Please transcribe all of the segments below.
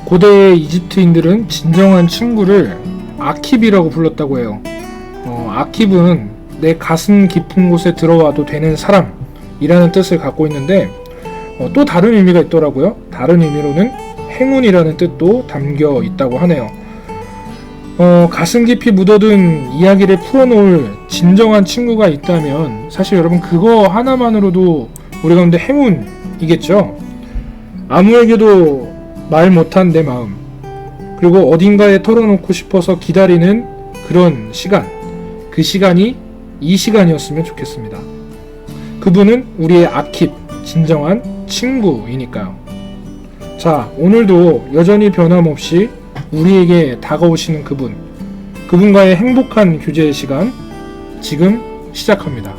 고대 이집트인들은 진정한 친구를 아킵이라고 불렀다고 해요. 아킵은 내 가슴 깊은 곳에 들어와도 되는 사람이라는 뜻을 갖고 있는데 또 다른 의미가 있더라고요. 다른 의미로는 행운이라는 뜻도 담겨 있다고 하네요. 가슴 깊이 묻어둔 이야기를 풀어놓을 진정한 친구가 있다면 사실 여러분 그거 하나만으로도 우리 가운데 행운이겠죠. 아무에게도 말 못한 내 마음, 그리고 어딘가에 털어놓고 싶어서 기다리는 그런 시간, 그 시간이 이 시간이었으면 좋겠습니다. 그분은 우리의 아킵, 진정한 친구이니까요. 자, 오늘도 여전히 변함없이 우리에게 다가오시는 그분과의 행복한 교제의 시간 지금 시작합니다.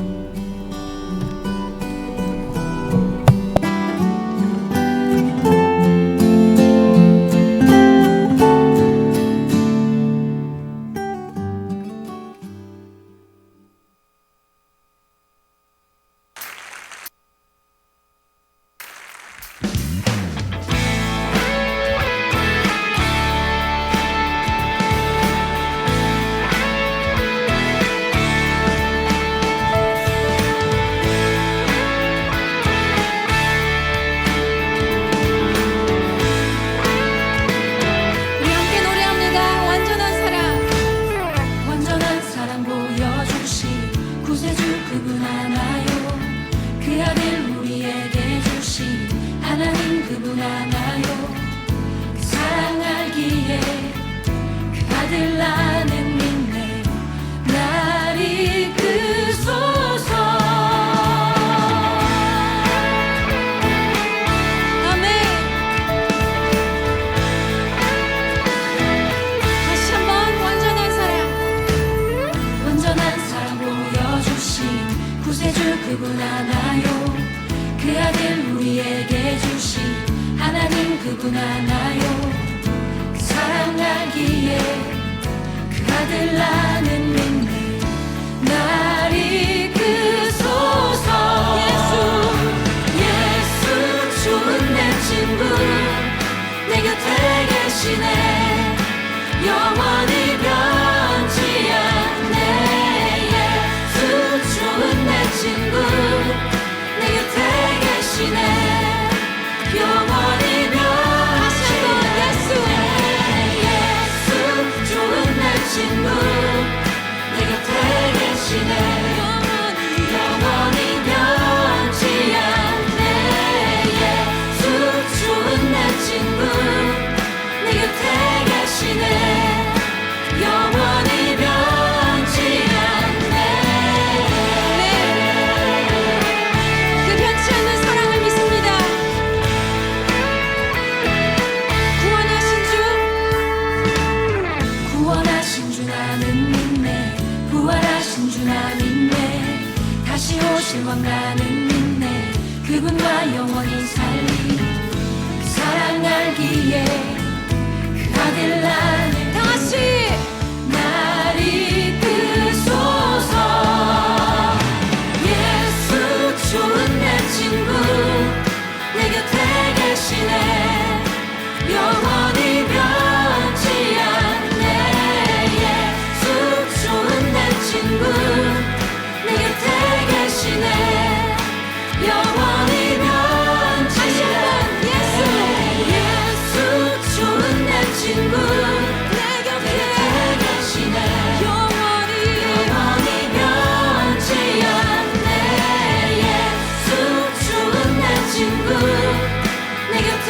그분 하나요. 그 아들 우리에게 주신 하나님 그분 하나요. 그 사랑 알기에 그 아들 나는 믿네. 날 이끄소서. 예수 좋은 내 친구 내 곁에 계시네. 영원히 변치 않네. 좋은 내 친구 내 곁에 계시네. 영원히 변치 않네. 예수 좋은 내 친구 내 곁에 계시네. 영원히 변치 않네. 예수 좋은 내 친구 내 곁에 계시네. 영원히 변치 않네. 오실 나는 믿네. 그분과 영원히 살리 그 사랑 알기에 그 아들 나는 다시 날 이끄소서. 예수 좋은 내 친구 내 곁에 계시네. 영원히 변치 않네. 예수 좋은 내 친구 내 곁에 계시네. 영원히 변치 않네. 예수 좋은 내 친구 내 곁에 계시네. 영원히 변치 않네. 예수 좋은 내 친구 내 곁에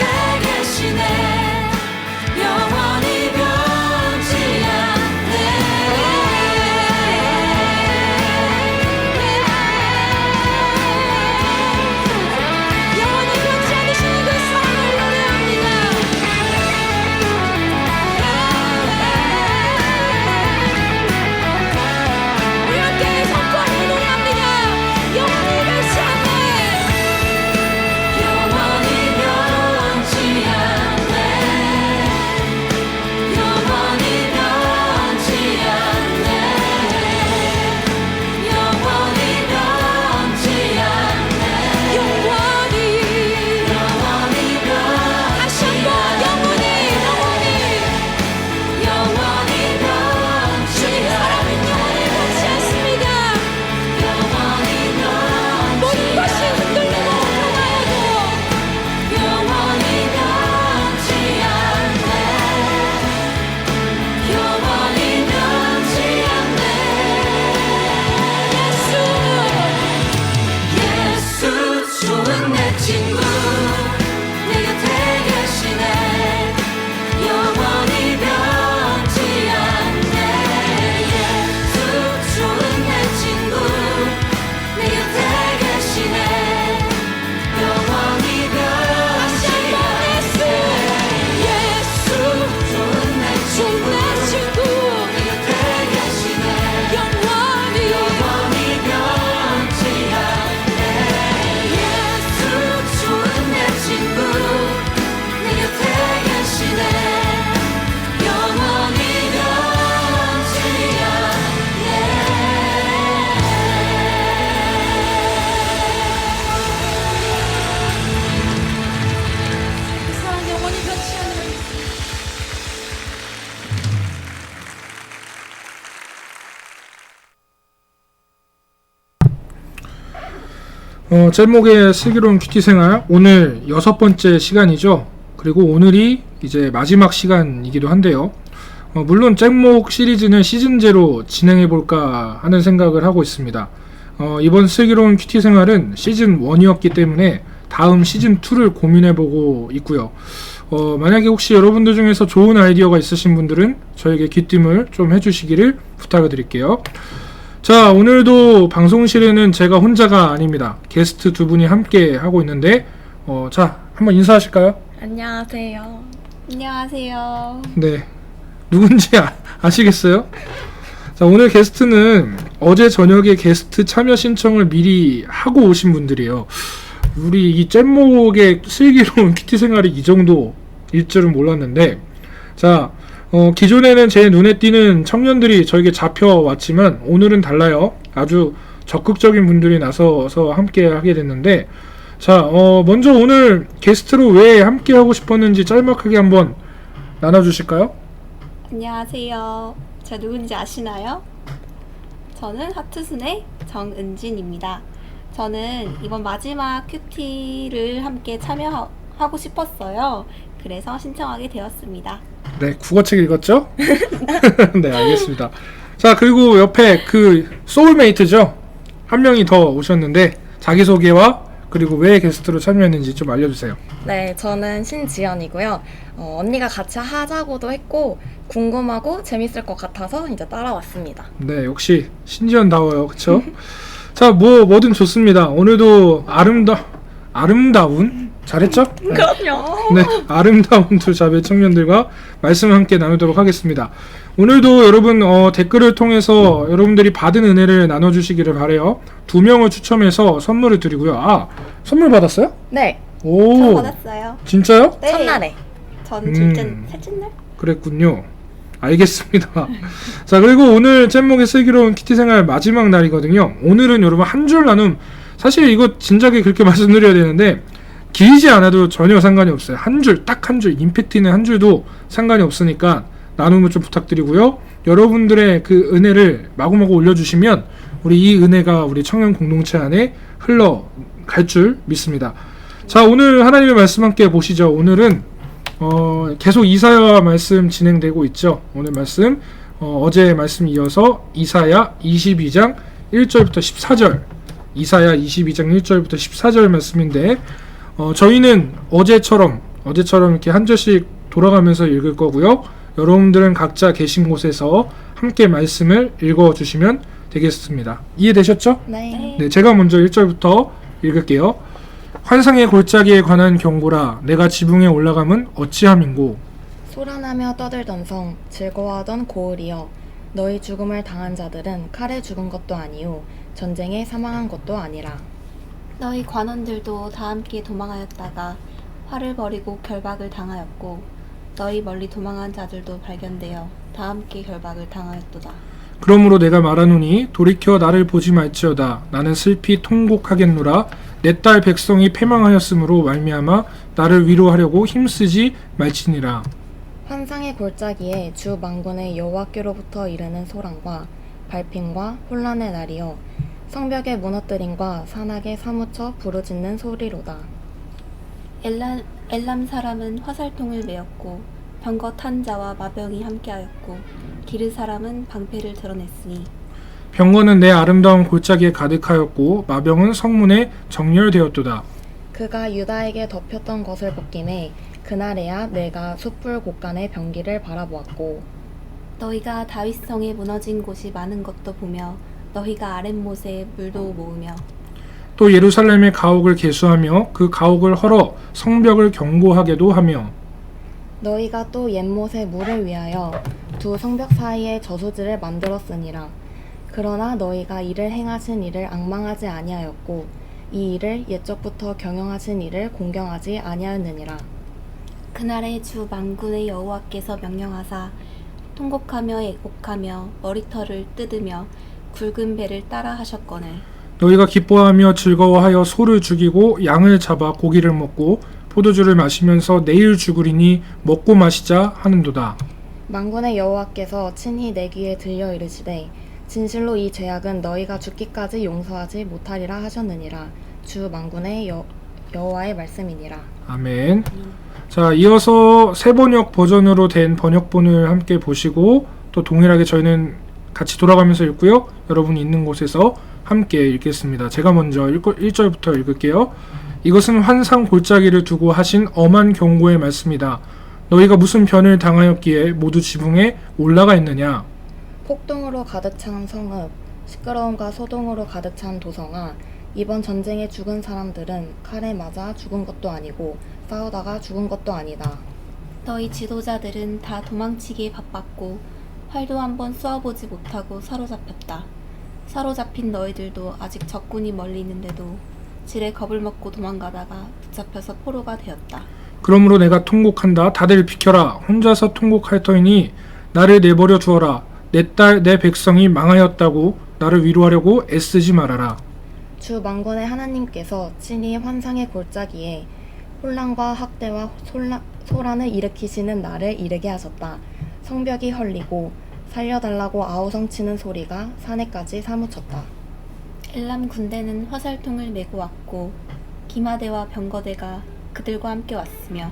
제목의 슬기로운 큐티 생활, 오늘 6번째 시간이죠. 그리고 오늘이 이제 마지막 시간이기도 한데요. 물론 잭목 시리즈는 시즌제로 진행해볼까 하는 생각을 하고 있습니다. 이번 슬기로운 큐티 생활은 시즌 1이었기 때문에 다음 시즌 2를 고민해보고 있고요. 만약에 혹시 여러분들 중에서 좋은 아이디어가 있으신 분들은 저에게 귀띔을 좀 해주시기를 부탁을 드릴게요. 자, 오늘도 방송실에는 제가 혼자가 아닙니다. 게스트 두 분이 함께 하고 있는데, 자, 한번 인사하실까요? 안녕하세요. 안녕하세요. 네. 누군지 아시겠어요? 자, 오늘 게스트는 어제 저녁에 게스트 참여 신청을 미리 하고 오신 분들이에요. 우리 이 잼목의 슬기로운 큐티 생활이 이 정도일 줄은 몰랐는데, 자, 기존에는 제 눈에 띄는 청년들이 저에게 잡혀왔지만 오늘은 달라요. 아주 적극적인 분들이 나서서 함께 하게 됐는데, 자, 먼저 오늘 게스트로 왜 함께 하고 싶었는지 짤막하게 한번 나눠주실까요? 안녕하세요. 저 누군지 아시나요? 저는 하트순의 정은진입니다. 저는 이번 마지막 큐티를 함께 참여하고 싶었어요. 그래서 신청하게 되었습니다. 네, 국어책 읽었죠? 네, 알겠습니다. 자, 그리고 옆에 그 소울메이트죠? 한 명이 더 오셨는데 자기소개와 그리고 왜 게스트로 참여했는지 좀 알려주세요. 네, 저는 신지연이고요. 언니가 같이 하자고도 했고 궁금하고 재밌을 것 같아서 이제 따라왔습니다. 네, 역시 신지연다워요, 그쵸? 자, 뭐든 좋습니다. 오늘도 아름다운? 잘했죠? 네. 그럼요. 네, 아름다운 두 자매 청년들과 말씀 함께 나누도록 하겠습니다. 오늘도 여러분 댓글을 통해서 여러분들이 받은 은혜를 나눠주시기를 바래요. 2명을 추첨해서 선물을 드리고요. 아, 선물 받았어요? 네, 오, 저 받았어요. 진짜요? 네. 첫날에. 전 셋째 날? 그랬군요. 알겠습니다. 자, 그리고 오늘 잼목의 슬기로운 키티 생활 마지막 날이거든요. 오늘은 여러분 한 줄 나눔, 사실 이거 진작에 그렇게 말씀드려야 되는데 길지 않아도 전혀 상관이 없어요. 한 줄, 딱 한 줄, 임팩트 있는 한 줄도 상관이 없으니까 나눔을 좀 부탁드리고요. 여러분들의 그 은혜를 마구마구 올려주시면 우리 이 은혜가 우리 청년 공동체 안에 흘러갈 줄 믿습니다. 자, 오늘 하나님의 말씀 함께 보시죠. 오늘은 계속 이사야 말씀 진행되고 있죠. 오늘 말씀 어제 말씀 이어서 이사야 22장 1절부터 14절, 이사야 22장 1절부터 14절 말씀인데, 저희는 어제처럼 이렇게 한 절씩 돌아가면서 읽을 거고요. 여러분들은 각자 계신 곳에서 함께 말씀을 읽어주시면 되겠습니다. 이해되셨죠? 네. 네, 제가 먼저 1절부터 읽을게요. 환상의 골짜기에 관한 경고라. 내가 지붕에 올라감은 어찌함인고. 소란하며 떠들던 성, 즐거워하던 고을이여. 너희 죽음을 당한 자들은 칼에 죽은 것도 아니요 전쟁에 사망한 것도 아니라. 너희 관원들도 다 함께 도망하였다가 활을 버리고 결박을 당하였고, 너희 멀리 도망한 자들도 발견되어 다 함께 결박을 당하였도다. 그러므로 내가 말하노니 돌이켜 나를 보지 말지어다. 나는 슬피 통곡하겠노라. 내 딸 백성이 패망하였으므로 말미암아 나를 위로하려고 힘쓰지 말지니라. 환상의 골짜기에 주 만군의 여호와께로부터 이르는 소란과 발핀과 혼란의 날이여. 성벽의 무너뜨림과 산악에 사무쳐 부르짖는 소리로다. 엘람 사람은 화살통을 메었고 병거 탄 자와 마병이 함께하였고 기르 사람은 방패를 드러냈으니 병거는 내 아름다운 골짜기에 가득하였고 마병은 성문에 정렬되었도다. 그가 유다에게 덮였던 것을 벗김에 그날에야 내가 숯불 곳간의 병기를 바라보았고, 너희가 다윗성에 무너진 곳이 많은 것도 보며 너희가 아랫못에 물도 모으며 또 예루살렘의 가옥을 개수하며 그 가옥을 헐어 성벽을 견고하게도 하며 너희가 또 옛못에 물을 위하여 두 성벽 사이에 저수지를 만들었으니라. 그러나 너희가 이를 행하신 이를 앙망하지 아니하였고 이 일을 옛적부터 경영하신 이를 공경하지 아니하였느니라. 그날에 주 만군의 여호와께서 명령하사 통곡하며 애곡하며 머리털을 뜯으며 굵은 배를 따라 하셨거늘 너희가 기뻐하며 즐거워하여 소를 죽이고 양을 잡아 고기를 먹고 포도주를 마시면서 내일 죽으리니 먹고 마시자 하는도다. 만군의 여호와께서 친히 내 귀에 들려 이르시되 진실로 이 죄악은 너희가 죽기까지 용서하지 못하리라 하셨느니라. 주 만군의 여호와의 말씀이니라. 아멘. 자, 이어서 새 번역 버전으로 된 번역본을 함께 보시고 또 동일하게 저희는 같이 돌아가면서 읽고요. 여러분이 있는 곳에서 함께 읽겠습니다. 제가 먼저 1절부터 읽을게요. 이것은 환상 골짜기를 두고 하신 엄한 경고의 말씀이다. 너희가 무슨 변을 당하였기에 모두 지붕에 올라가 있느냐? 폭동으로 가득 찬 성읍, 시끄러움과 소동으로 가득 찬 도성아, 이번 전쟁에 죽은 사람들은 칼에 맞아 죽은 것도 아니고 싸우다가 죽은 것도 아니다. 너희 지도자들은 다 도망치기에 바빴고 활도 한번 쏘아보지 못하고 사로잡혔다. 사로잡힌 너희들도 아직 적군이 멀리 있는데도 지레 겁을 먹고 도망가다가 붙잡혀서 포로가 되었다. 그러므로 내가 통곡한다. 다들 비켜라. 혼자서 통곡할 터이니 나를 내버려 주어라. 내 딸, 내 백성이 망하였다고 나를 위로하려고 애쓰지 말아라. 주 만군의 하나님께서 친히 환상의 골짜기에 혼란과 학대와 소란을 일으키시는 날을 이르게 하셨다. 성벽이 헐리고 살려달라고 아우성치는 소리가 산에까지 사무쳤다. 엘람 군대는 화살통을 메고 왔고 기마대와 병거대가 그들과 함께 왔으며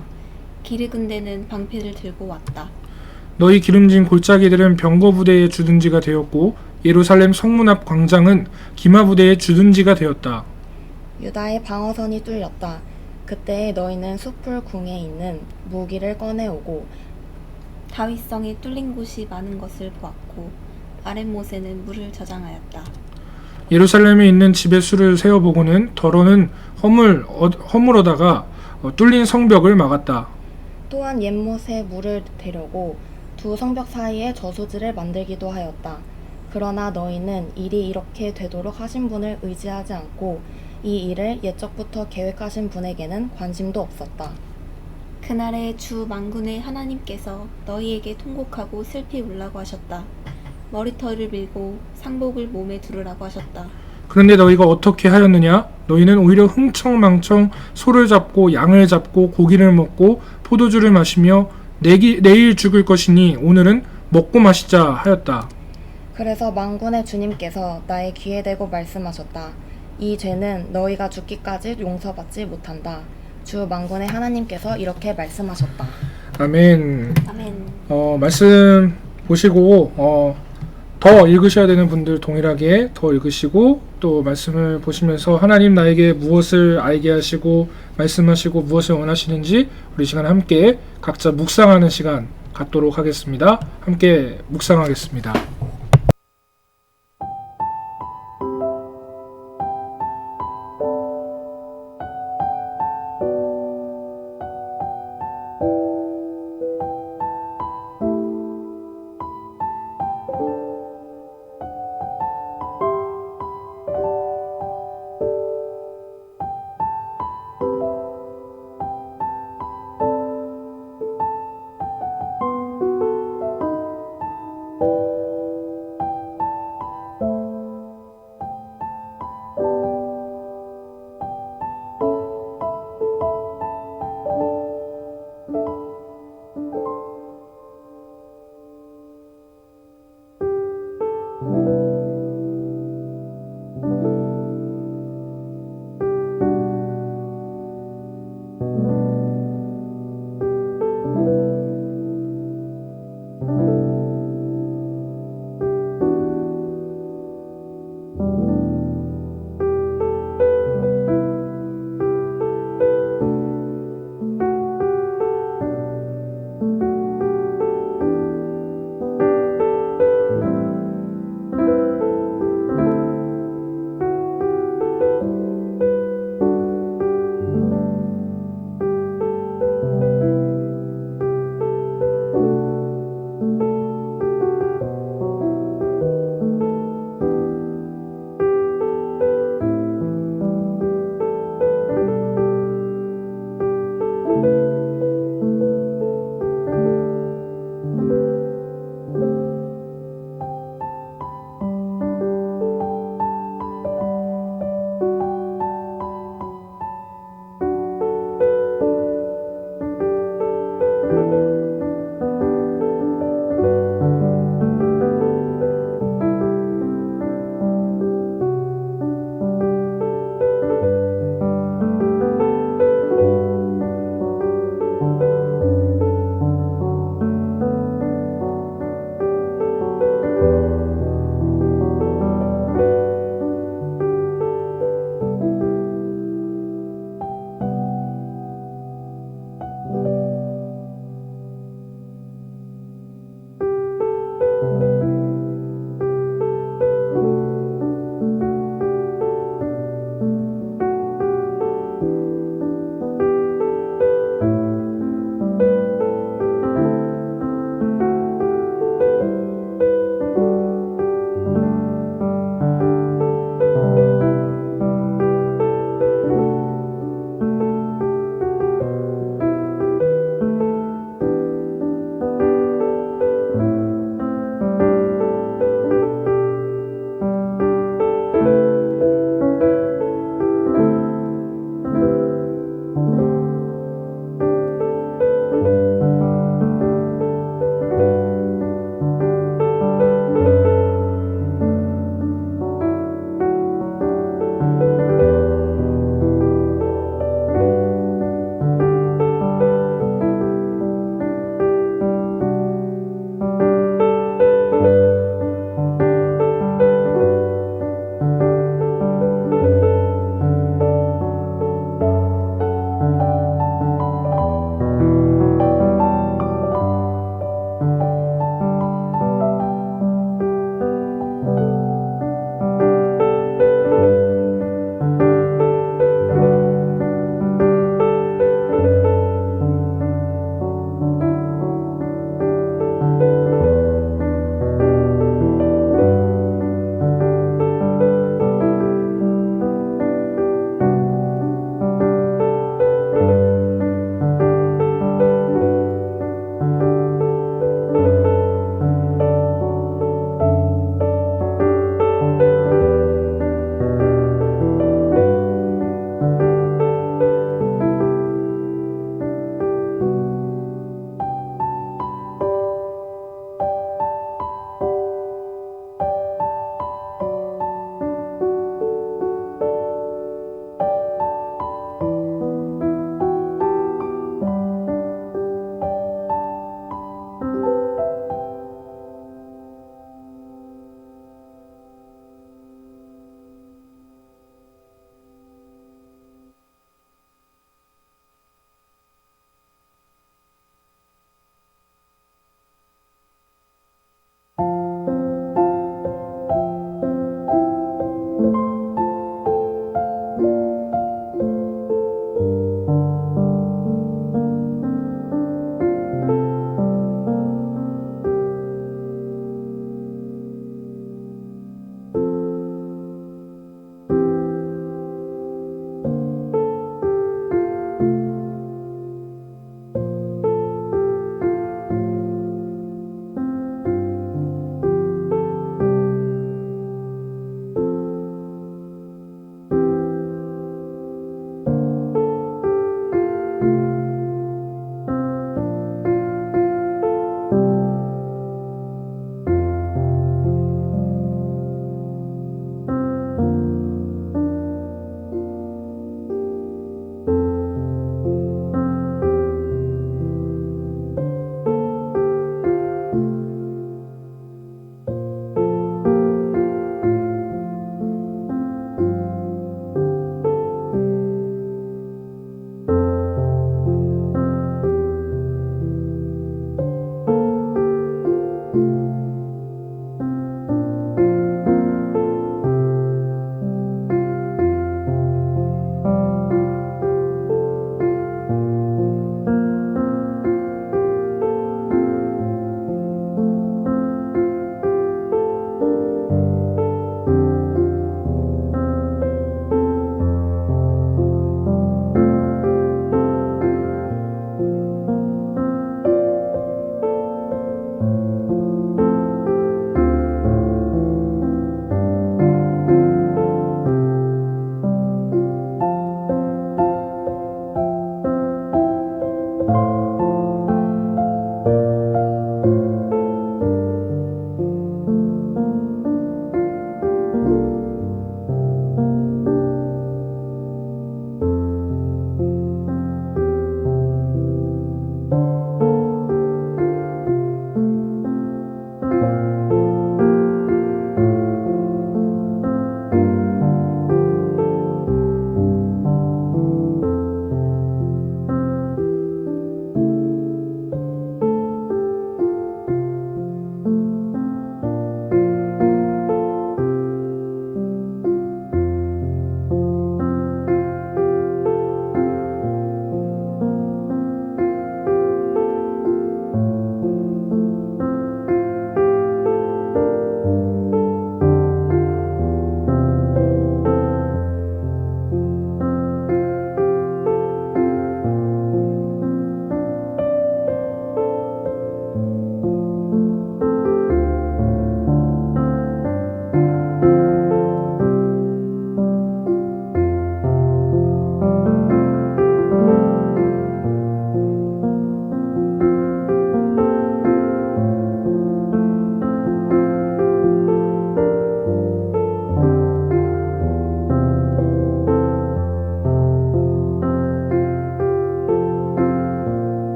기르 군대는 방패를 들고 왔다. 너희 기름진 골짜기들은 병거 부대의 주둔지가 되었고 예루살렘 성문 앞 광장은 기마 부대의 주둔지가 되었다. 유다의 방어선이 뚫렸다. 그때 너희는 숲풀 궁에 있는 무기를 꺼내오고 다윗성에 뚫린 곳이 많은 것을 보았고 아랫못에는 물을 저장하였다. 예루살렘에 있는 집에 수를 세어보고는 더러는 허물어다가 뚫린 성벽을 막았다. 또한 옛못에 물을 대려고 두 성벽 사이에 저수지를 만들기도 하였다. 그러나 너희는 일이 이렇게 되도록 하신 분을 의지하지 않고 이 일을 옛적부터 계획하신 분에게는 관심도 없었다. 그날에 주 만군의 하나님께서 너희에게 통곡하고 슬피 울라고 하셨다. 머리털을 밀고 상복을 몸에 두르라고 하셨다. 그런데 너희가 어떻게 하였느냐? 너희는 오히려 흥청망청 소를 잡고 양을 잡고 고기를 먹고 포도주를 마시며 내일 죽을 것이니 오늘은 먹고 마시자 하였다. 그래서 만군의 주님께서 나의 귀에 대고 말씀하셨다. 이 죄는 너희가 죽기까지 용서받지 못한다. 주 만군의 하나님께서 이렇게 말씀하셨다. 아멘. 아멘. 말씀 보시고 더 읽으셔야 되는 분들 동일하게 더 읽으시고 또 말씀을 보시면서 하나님 나에게 무엇을 알게 하시고 말씀하시고 무엇을 원하시는지 우리 시간 함께 각자 묵상하는 시간 갖도록 하겠습니다. 함께 묵상하겠습니다.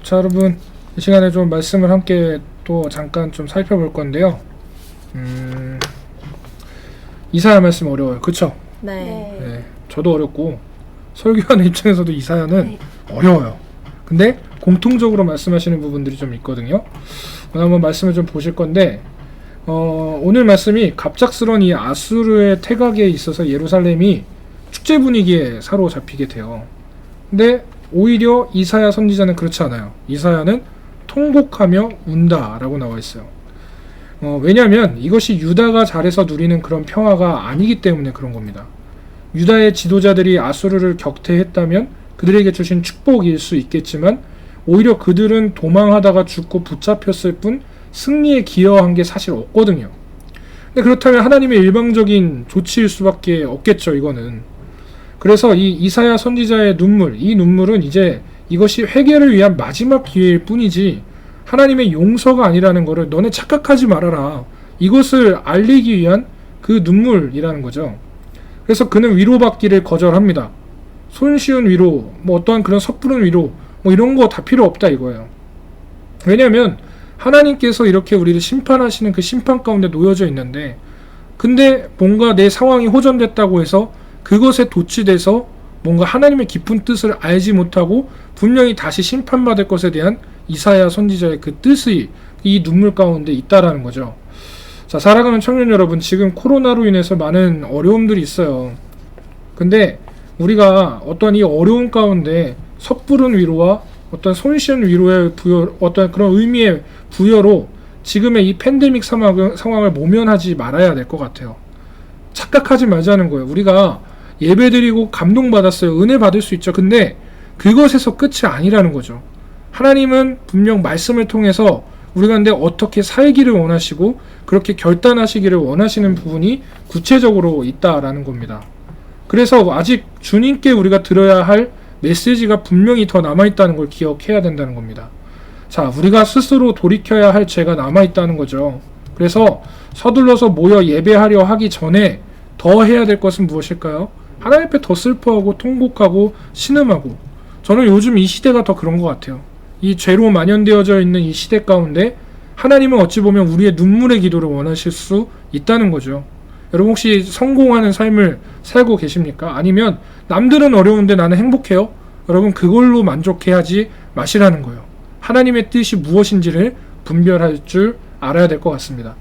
자 여러분, 이 시간에 좀 말씀을 함께 또 잠깐 좀 살펴볼 건데요. 이사야 말씀 어려워요, 그쵸? 네, 저도 어렵고 설교하는 입장에서도 이사야는 어려워요. 근데 공통적으로 말씀하시는 부분들이 좀 있거든요. 오늘 한번 말씀을 좀 보실 건데, 오늘 말씀이 갑작스러운 이 아수르의 태각에 있어서 예루살렘이 축제 분위기에 사로잡히게 돼요. 근데 오히려 이사야 선지자는 그렇지 않아요. 이사야는 통곡하며 운다라고 나와 있어요. 왜냐하면 이것이 유다가 잘해서 누리는 그런 평화가 아니기 때문에 그런 겁니다. 유다의 지도자들이 아수르를 격퇴했다면 그들에게 주신 축복일 수 있겠지만 오히려 그들은 도망하다가 죽고 붙잡혔을 뿐 승리에 기여한 게 사실 없거든요. 근데 그렇다면 하나님의 일방적인 조치일 수밖에 없겠죠, 이거는. 그래서 이 이사야 선지자의 눈물, 이 눈물은 이제 이것이 회개를 위한 마지막 기회일 뿐이지 하나님의 용서가 아니라는 것을 너네 착각하지 말아라, 이것을 알리기 위한 그 눈물이라는 거죠. 그래서 그는 위로받기를 거절합니다. 손쉬운 위로, 뭐 어떠한 그런 섣부른 위로, 뭐 이런 거 다 필요 없다 이거예요. 왜냐하면 하나님께서 이렇게 우리를 심판하시는 그 심판 가운데 놓여져 있는데, 근데 뭔가 내 상황이 호전됐다고 해서 그것에 도취돼서 뭔가 하나님의 깊은 뜻을 알지 못하고 분명히 다시 심판받을 것에 대한 이사야 선지자의 그 뜻이 이 눈물 가운데 있다라는 거죠. 자, 사랑하는 청년 여러분, 지금 코로나로 인해서 많은 어려움들이 있어요. 근데 우리가 어떤 이 어려움 가운데 섣부른 위로와 어떤 손쉬운 위로의 부여, 어떤 그런 의미의 부여로 지금의 이 팬데믹 상황을 모면하지 말아야 될 것 같아요. 착각하지 말자는 거예요. 우리가 예배드리고 감동받았어요. 은혜 받을 수 있죠. 근데 그것에서 끝이 아니라는 거죠. 하나님은 분명 말씀을 통해서 우리가 근데 어떻게 살기를 원하시고 그렇게 결단하시기를 원하시는 부분이 구체적으로 있다라는 겁니다. 그래서 아직 주님께 우리가 들어야 할 메시지가 분명히 더 남아있다는 걸 기억해야 된다는 겁니다. 자, 우리가 스스로 돌이켜야 할 죄가 남아있다는 거죠. 그래서 서둘러서 모여 예배하려 하기 전에 더 해야 될 것은 무엇일까요? 하나님 앞에 더 슬퍼하고 통곡하고 신음하고. 저는 요즘 이 시대가 더 그런 것 같아요. 이 죄로 만연되어져 있는 이 시대 가운데 하나님은 어찌 보면 우리의 눈물의 기도를 원하실 수 있다는 거죠. 여러분 혹시 성공하는 삶을 살고 계십니까? 아니면 남들은 어려운데 나는 행복해요? 여러분 그걸로 만족해하지 마시라는 거예요. 하나님의 뜻이 무엇인지를 분별할 줄 알아야 될 것 같습니다.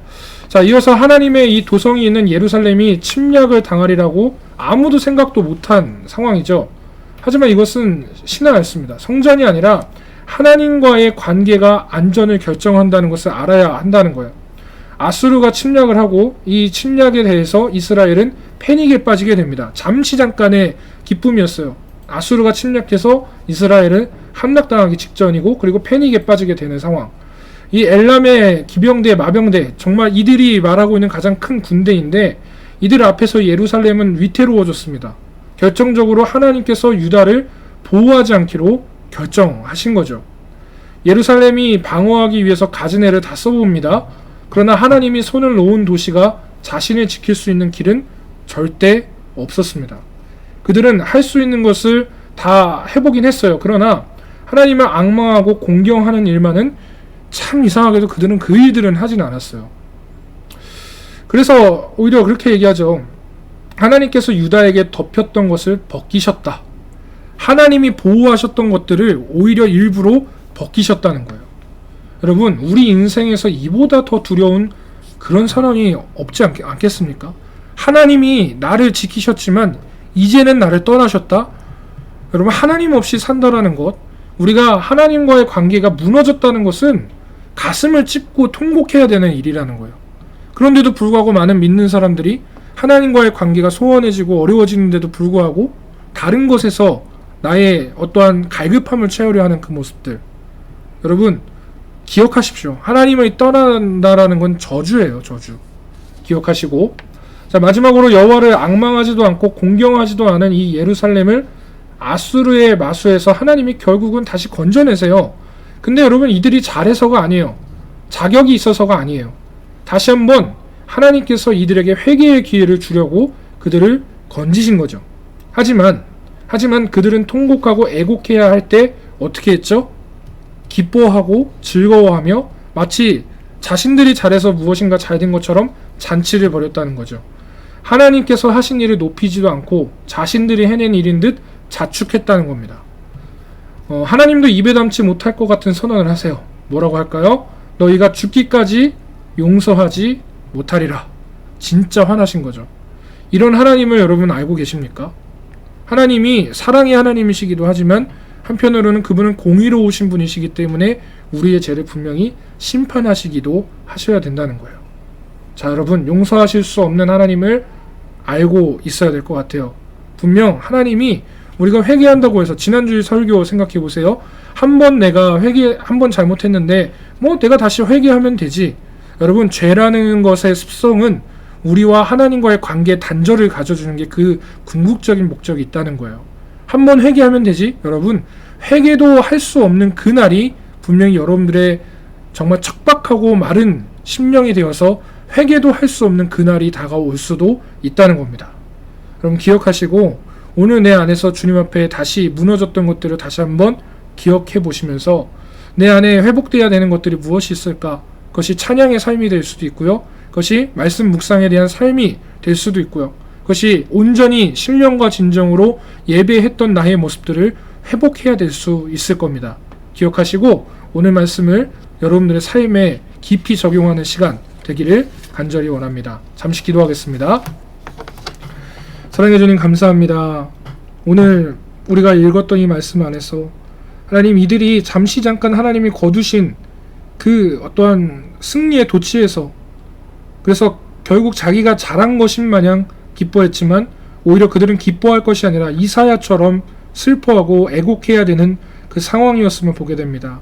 자, 이어서 하나님의 이 도성이 있는 예루살렘이 침략을 당하리라고 아무도 생각도 못한 상황이죠. 하지만 이것은 신화였습니다. 성전이 아니라 하나님과의 관계가 안전을 결정한다는 것을 알아야 한다는 거예요. 아수르가 침략을 하고 이 침략에 대해서 이스라엘은 패닉에 빠지게 됩니다. 잠시 잠깐의 기쁨이었어요. 아수르가 침략해서 이스라엘은 함락당하기 직전이고 그리고 패닉에 빠지게 되는 상황. 이 엘람의 기병대, 마병대, 정말 이들이 말하고 있는 가장 큰 군대인데 이들 앞에서 예루살렘은 위태로워졌습니다. 결정적으로 하나님께서 유다를 보호하지 않기로 결정하신 거죠. 예루살렘이 방어하기 위해서 가진 애를 다 써봅니다. 그러나 하나님이 손을 놓은 도시가 자신을 지킬 수 있는 길은 절대 없었습니다. 그들은 할 수 있는 것을 다 해보긴 했어요. 그러나 하나님을 앙망하고 공경하는 일만은 참 이상하게도 그들은 그 일들은 하진 않았어요. 그래서 오히려 그렇게 얘기하죠. 하나님께서 유다에게 덮였던 것을 벗기셨다. 하나님이 보호하셨던 것들을 오히려 일부러 벗기셨다는 거예요. 여러분, 우리 인생에서 이보다 더 두려운 그런 선언이 없지 않겠습니까? 하나님이 나를 지키셨지만 이제는 나를 떠나셨다. 여러분, 하나님 없이 산다라는 것, 우리가 하나님과의 관계가 무너졌다는 것은 가슴을 찢고 통곡해야 되는 일이라는 거예요. 그런데도 불구하고 많은 믿는 사람들이 하나님과의 관계가 소원해지고 어려워지는데도 불구하고 다른 것에서 나의 어떠한 갈급함을 채우려 하는 그 모습들. 여러분, 기억하십시오. 하나님을 떠난다라는 건 저주예요, 저주. 기억하시고, 자, 마지막으로 여호와를 앙망하지도 않고 공경하지도 않은 이 예루살렘을 아수르의 마수에서 하나님이 결국은 다시 건져내세요. 근데 여러분, 이들이 잘해서가 아니에요. 자격이 있어서가 아니에요. 다시 한번 하나님께서 이들에게 회개의 기회를 주려고 그들을 건지신 거죠. 하지만 그들은 통곡하고 애곡해야 할 때 어떻게 했죠? 기뻐하고 즐거워하며 마치 자신들이 잘해서 무엇인가 잘된 것처럼 잔치를 벌였다는 거죠. 하나님께서 하신 일을 높이지도 않고 자신들이 해낸 일인 듯 자축했다는 겁니다. 하나님도 입에 담지 못할 것 같은 선언을 하세요. 뭐라고 할까요? 너희가 죽기까지 용서하지 못하리라. 진짜 화나신 거죠. 이런 하나님을 여러분 알고 계십니까? 하나님이 사랑의 하나님이시기도 하지만 한편으로는 그분은 공의로우신 분이시기 때문에 우리의 죄를 분명히 심판하시기도 하셔야 된다는 거예요. 자, 여러분, 용서하실 수 없는 하나님을 알고 있어야 될 것 같아요. 분명 하나님이 우리가 회개한다고 해서 지난주에 설교 생각해 보세요. 한 번 잘못했는데 뭐 내가 다시 회개하면 되지. 여러분, 죄라는 것의 습성은 우리와 하나님과의 관계 단절을 가져주는 게 그 궁극적인 목적이 있다는 거예요. 한 번 회개하면 되지. 여러분, 회개도 할 수 없는 그날이 분명히 여러분들의 정말 척박하고 마른 심령이 되어서 회개도 할 수 없는 그날이 다가올 수도 있다는 겁니다. 여러분, 기억하시고 오늘 내 안에서 주님 앞에 다시 무너졌던 것들을 다시 한번 기억해 보시면서 내 안에 회복되어야 되는 것들이 무엇이 있을까? 그것이 찬양의 삶이 될 수도 있고요. 그것이 말씀 묵상에 대한 삶이 될 수도 있고요. 그것이 온전히 신령과 진정으로 예배했던 나의 모습들을 회복해야 될 수 있을 겁니다. 기억하시고 오늘 말씀을 여러분들의 삶에 깊이 적용하는 시간 되기를 간절히 원합니다. 잠시 기도하겠습니다. 사랑해 주님 감사합니다. 오늘 우리가 읽었던 이 말씀 안에서 하나님, 이들이 잠시 잠깐 하나님이 거두신 그 어떠한 승리의 도취에서 그래서 결국 자기가 잘한 것인 마냥 기뻐했지만 오히려 그들은 기뻐할 것이 아니라 이사야처럼 슬퍼하고 애곡해야 되는 그 상황이었음을 보게 됩니다.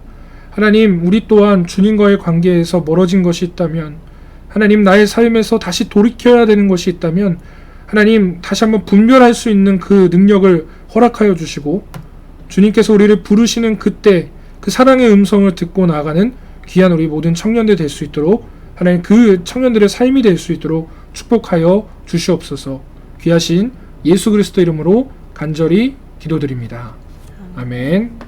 하나님, 우리 또한 주님과의 관계에서 멀어진 것이 있다면, 하나님, 나의 삶에서 다시 돌이켜야 되는 것이 있다면 하나님, 다시 한번 분별할 수 있는 그 능력을 허락하여 주시고 주님께서 우리를 부르시는 그때 그 사랑의 음성을 듣고 나아가는 귀한 우리 모든 청년들 될 수 있도록 하나님, 그 청년들의 삶이 될 수 있도록 축복하여 주시옵소서. 귀하신 예수 그리스도 이름으로 간절히 기도드립니다. 아멘.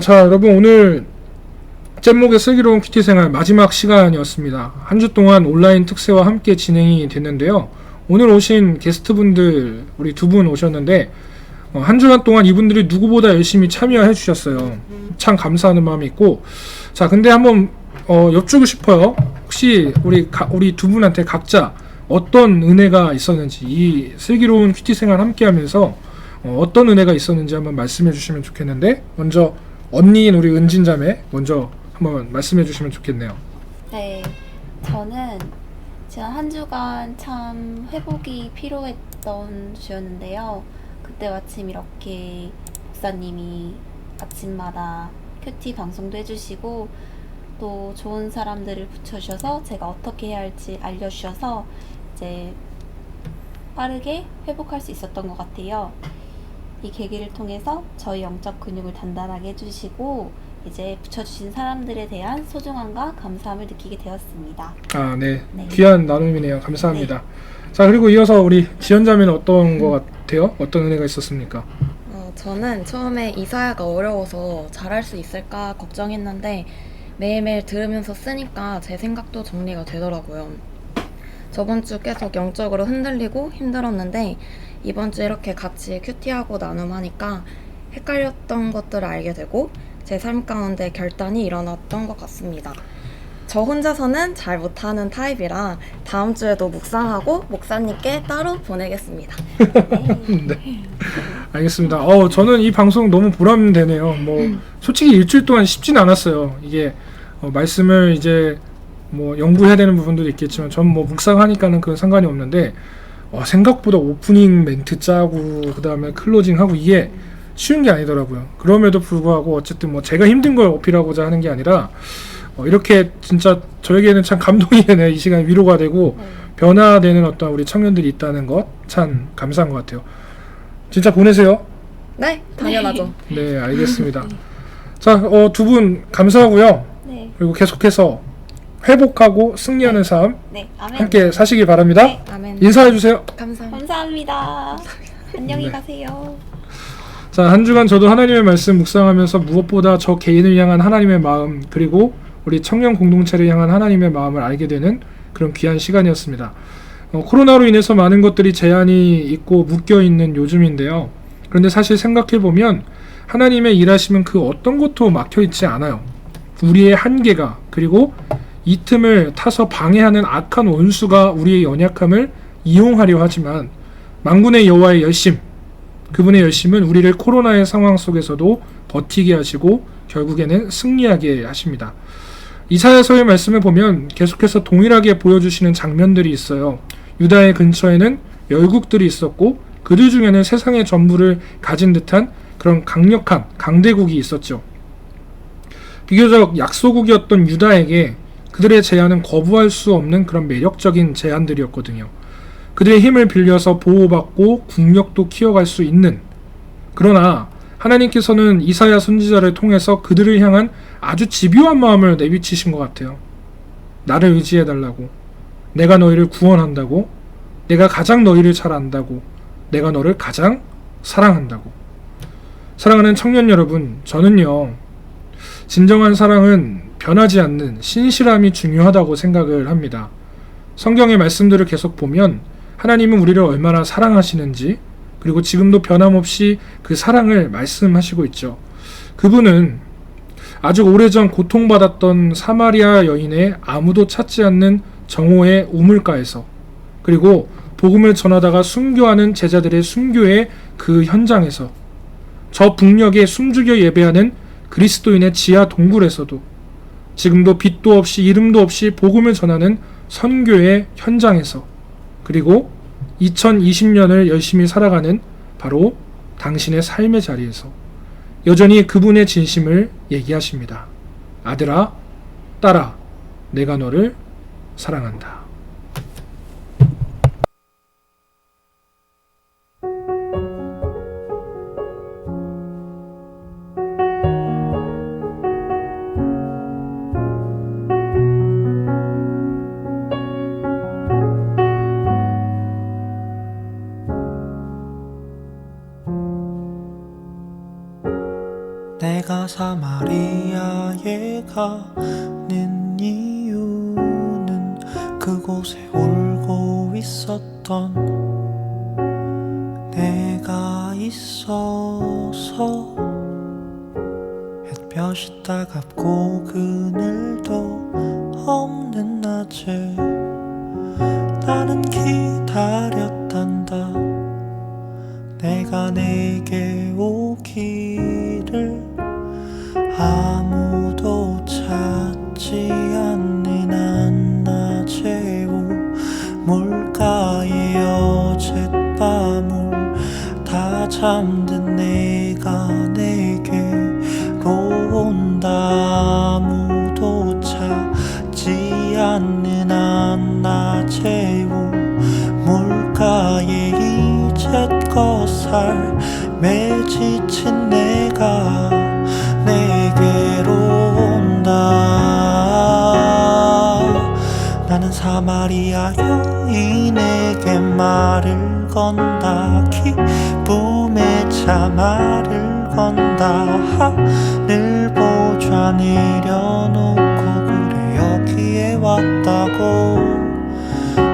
자, 여러분, 오늘 잼목의 슬기로운 큐티 생활 마지막 시간이었습니다. 한 주 동안 온라인 특세와 함께 진행이 됐는데요. 오늘 오신 게스트분들, 우리 두 분 오셨는데 한 주간 동안 이분들이 누구보다 열심히 참여해 주셨어요. 참 감사하는 마음이 있고, 자, 근데 한번 여쭈고 싶어요. 혹시 우리 두 분한테 각자 어떤 은혜가 있었는지, 이 슬기로운 큐티 생활 함께 하면서 어떤 은혜가 있었는지 한번 말씀해 주시면 좋겠는데, 먼저 언니인 우리 은진 자매 먼저 한번 말씀해 주시면 좋겠네요. 네, 저는 지난 한 주간 참 회복이 필요했던 주였는데요. 그때 마침 이렇게 목사님이 아침마다 큐티 방송도 해주시고 또 좋은 사람들을 붙여주셔서 제가 어떻게 해야 할지 알려주셔서 이제 빠르게 회복할 수 있었던 것 같아요. 이 계기를 통해서 저희 영적 근육을 단단하게 해주시고 이제 붙여주신 사람들에 대한 소중함과 감사함을 느끼게 되었습니다. 아, 네. 네. 귀한 나눔이네요. 감사합니다. 자, 그리고 이어서 우리 지연자매는 어떤 것 같아요? 어떤 은혜가 있었습니까? 저는 처음에 이사야가 어려워서 잘할 수 있을까 걱정했는데 매일매일 들으면서 쓰니까 제 생각도 정리가 되더라고요. 저번 주 계속 영적으로 흔들리고 힘들었는데 이번 주 이렇게 같이 큐티하고 나눔하니까 헷갈렸던 것들을 알게 되고 제 삶 가운데 결단이 일어났던 것 같습니다. 저 혼자서는 잘 못하는 타입이라 다음 주에도 묵상하고 목사님께 따로 보내겠습니다. 네. 알겠습니다. 저는 이 방송 너무 보람되네요. 솔직히 일주일 동안 쉽진 않았어요. 이게 말씀을 이제 연구해야 되는 부분도 있겠지만 전 묵상하니까는 그건 상관이 없는데 생각보다 오프닝 멘트 짜고 그 다음에 클로징하고 이게 쉬운 게 아니더라고요. 그럼에도 불구하고 어쨌든 제가 힘든 걸 어필하고자 하는 게 아니라 이렇게 진짜 저에게는 참 감동이 되네. 이 시간 위로가 되고 변화되는 어떤 우리 청년들이 있다는 것 참 감사한 것 같아요. 진짜 보내세요. 네, 당연하죠. 네, 알겠습니다. 자, 두 분 감사하고요. 네, 그리고 계속해서 회복하고 승리하는 삶 네, 아멘. 함께 사시길 바랍니다. 네. 아멘. 인사해 주세요. 감사합니다. 감사합니다. 안녕히 네. 가세요. 자, 한 주간 저도 하나님의 말씀 묵상하면서 무엇보다 저 개인을 향한 하나님의 마음, 그리고 우리 청년 공동체를 향한 하나님의 마음을 알게 되는 그런 귀한 시간이었습니다. 코로나로 인해서 많은 것들이 제한이 있고 묶여있는 요즘인데요. 그런데 사실 생각해보면 하나님의 일하심은 그 어떤 것도 막혀있지 않아요. 우리의 한계가, 그리고 이 틈을 타서 방해하는 악한 원수가 우리의 연약함을 이용하려 하지만 만군의 여호와의 열심, 그분의 열심은 우리를 코로나의 상황 속에서도 버티게 하시고 결국에는 승리하게 하십니다. 이사야서의 말씀을 보면 계속해서 동일하게 보여주시는 장면들이 있어요. 유다의 근처에는 열국들이 있었고 그들 중에는 세상의 전부를 가진 듯한 그런 강력한 강대국이 있었죠. 비교적 약소국이었던 유다에게 그들의 제안은 거부할 수 없는 그런 매력적인 제안들이었거든요. 그들의 힘을 빌려서 보호받고 국력도 키워갈 수 있는, 그러나 하나님께서는 이사야 선지자를 통해서 그들을 향한 아주 집요한 마음을 내비치신 것 같아요. 나를 의지해달라고, 내가 너희를 구원한다고, 내가 가장 너희를 잘 안다고, 내가 너를 가장 사랑한다고. 사랑하는 청년 여러분, 저는요, 진정한 사랑은 변하지 않는 신실함이 중요하다고 생각을 합니다. 성경의 말씀들을 계속 보면 하나님은 우리를 얼마나 사랑하시는지, 그리고 지금도 변함없이 그 사랑을 말씀하시고 있죠. 그분은 아주 오래전 고통받았던 사마리아 여인의 아무도 찾지 않는 정오의 우물가에서, 그리고 복음을 전하다가 순교하는 제자들의 순교의 그 현장에서, 저 북녘에 숨죽여 예배하는 그리스도인의 지하 동굴에서도, 지금도 빛도 없이 이름도 없이 복음을 전하는 선교의 현장에서, 그리고 2020년을 열심히 살아가는 바로 당신의 삶의 자리에서 여전히 그분의 진심을 얘기하십니다. 아들아, 딸아, 내가 너를 사랑한다. 내가 사마리아에 가는 이유는 그곳에 울고 있었던 내가 있어서, 햇볕이 따갑고 그늘도 없는 낮에 나는 기다렸단다. 내가 내게 오기를 아무도 찾지 않는 한낮의 우물가에 어젯밤을 다 잠든 내가 내게로 온다. 아무도 찾지 않는 한낮의 우물가에 이제껏 삶에 지친 내가 내게로 온다. 나는 사마리아 여인에게 말을 건다. 기쁨의 차 말을 건다. 하늘 보좌 내려놓고 그래 여기에 왔다고.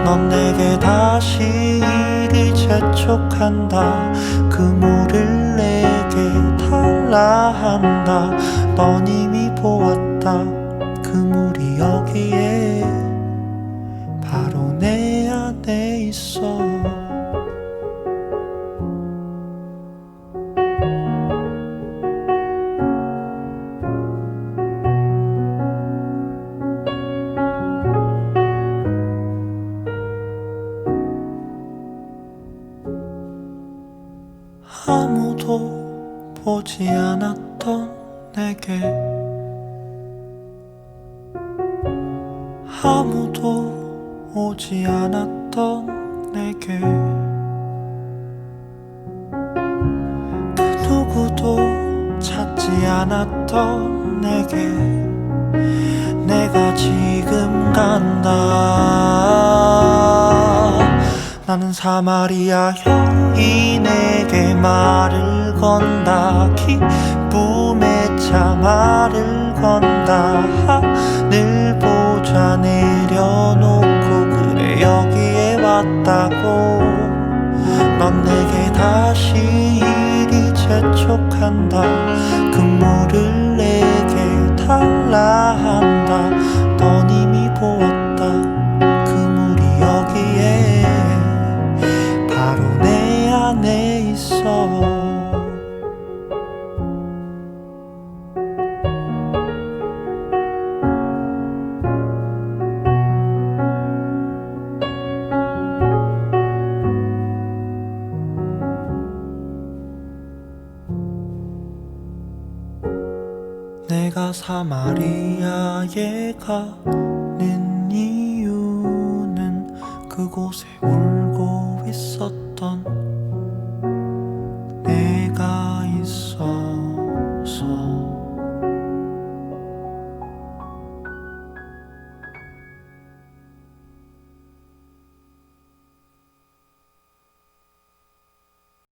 넌 내게 다시 이리 재촉한다. 그 물을 내게 달라 한다. 넌 이미 보았다. 그 물이 여기에 바로 내 안에 있어. 아무도 보지 않았던 내게, 아무도 오지 않았던 내게, 그 누구도 찾지 않았던 내게 내가 지금 간다. 나는 사마리아 내게 말을 건다. 기쁨에 차 말을 건다. 하늘 보자 내려놓고 그래 여기에 왔다고. 넌 내게 다시 이리 재촉한다. 그물을 내게 달라 한다. 넌 이미 보았다. 그물이 여기에 바로 내 안에 있어. 내가 사마리아에 가는 이유는 그곳에 울고 있었던